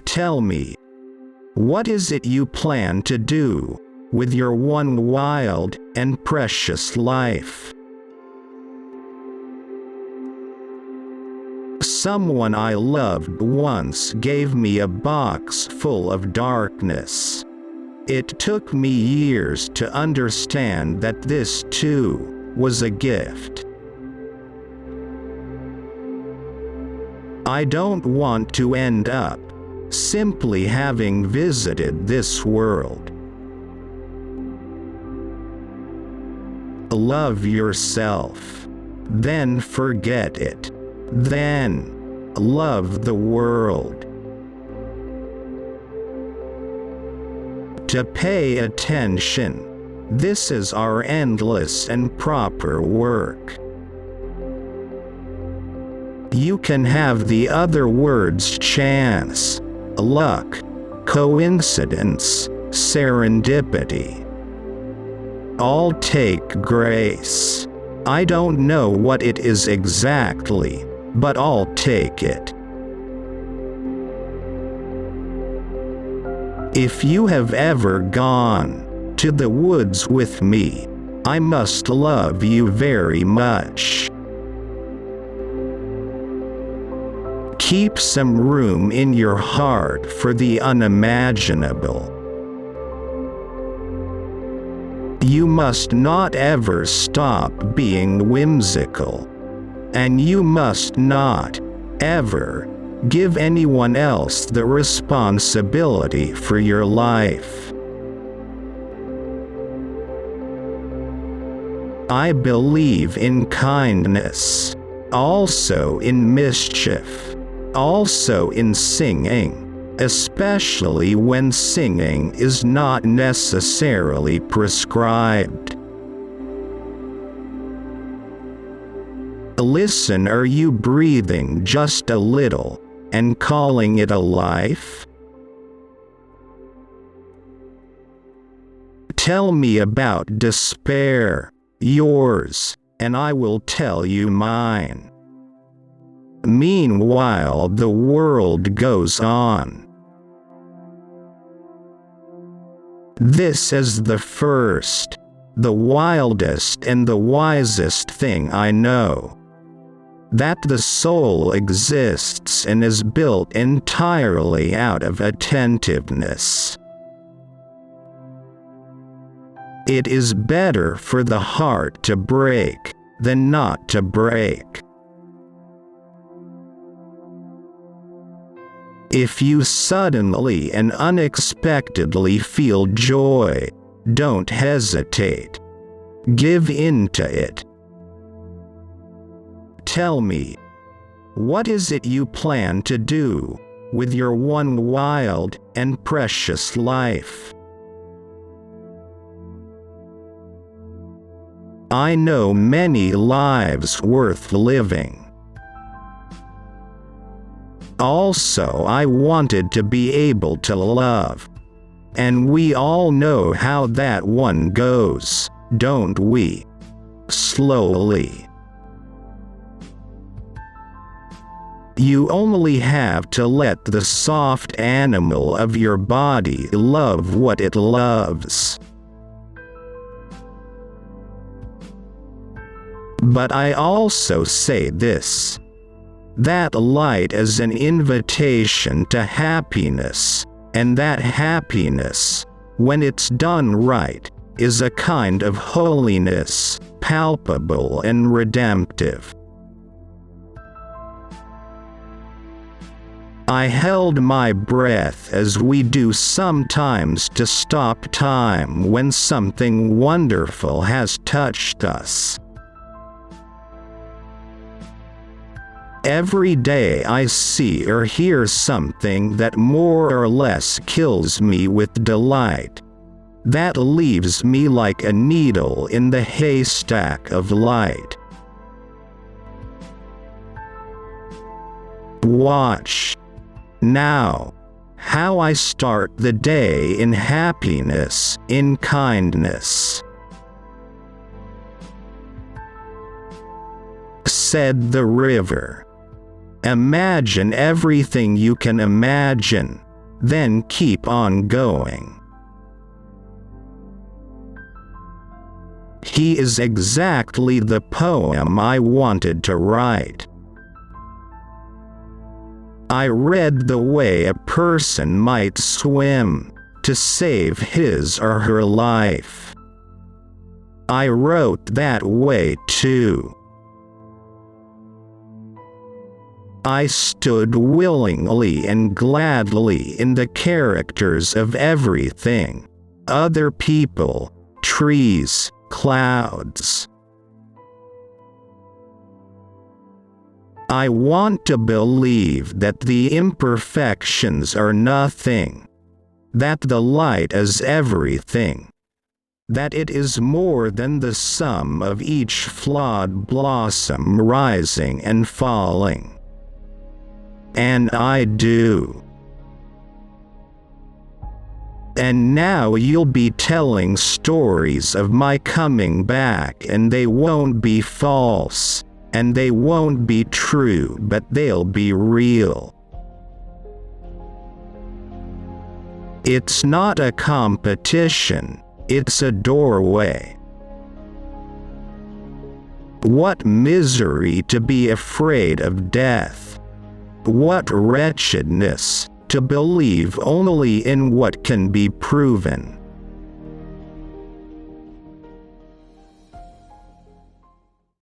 Tell me, what is it you plan to do with your one wild and precious life? Someone I loved once gave me a box full of darkness. It took me years to understand that this too was a gift. I don't want to end up simply having visited this world. Love yourself, then forget it, then love the world. To pay attention, this is our endless and proper work. You can have the other words: chance, luck, coincidence, serendipity. I'll take grace. I don't know what it is exactly, but I'll take it. If you have ever gone to the woods with me, I must love you very much. Keep some room in your heart for the unimaginable. You must not ever stop being whimsical, and you must not ever give anyone else the responsibility for your life. I believe in kindness, also in mischief, also in singing, especially when singing is not necessarily prescribed. Listen, are you breathing just a little and calling it a life? Tell me about despair, yours, and I will tell you mine. Meanwhile, the world goes on. This is the first, the wildest and the wisest thing I know. That the soul exists and is built entirely out of attentiveness. It is better for the heart to break than not to break. If you suddenly and unexpectedly feel joy, don't hesitate. Give in to it. Tell me, what is it you plan to do with your one wild and precious life? I know many lives worth living. Also, I wanted to be able to love. And we all know how that one goes, don't we? Slowly. You only have to let the soft animal of your body love what it loves. But I also say this: that light is an invitation to happiness, and that happiness, when it's done right, is a kind of holiness, palpable and redemptive. I held my breath as we do sometimes to stop time when something wonderful has touched us. Every day I see or hear something that more or less kills me with delight, that leaves me like a needle in the haystack of light. Watch now how I start the day in happiness, in kindness. Said the river. Imagine everything you can imagine, then keep on going. He is exactly the poem I wanted to write. I read the way a person might swim to save his or her life. I wrote that way too. I stood willingly and gladly in the characters of everything, other people, trees, clouds. I want to believe that the imperfections are nothing, that the light is everything, that it is more than the sum of each flawed blossom rising and falling. And I do. And now you'll be telling stories of my coming back, and they won't be false, and they won't be true, but they'll be real. It's not a competition, it's a doorway. What misery to be afraid of death. What wretchedness to believe only in what can be proven.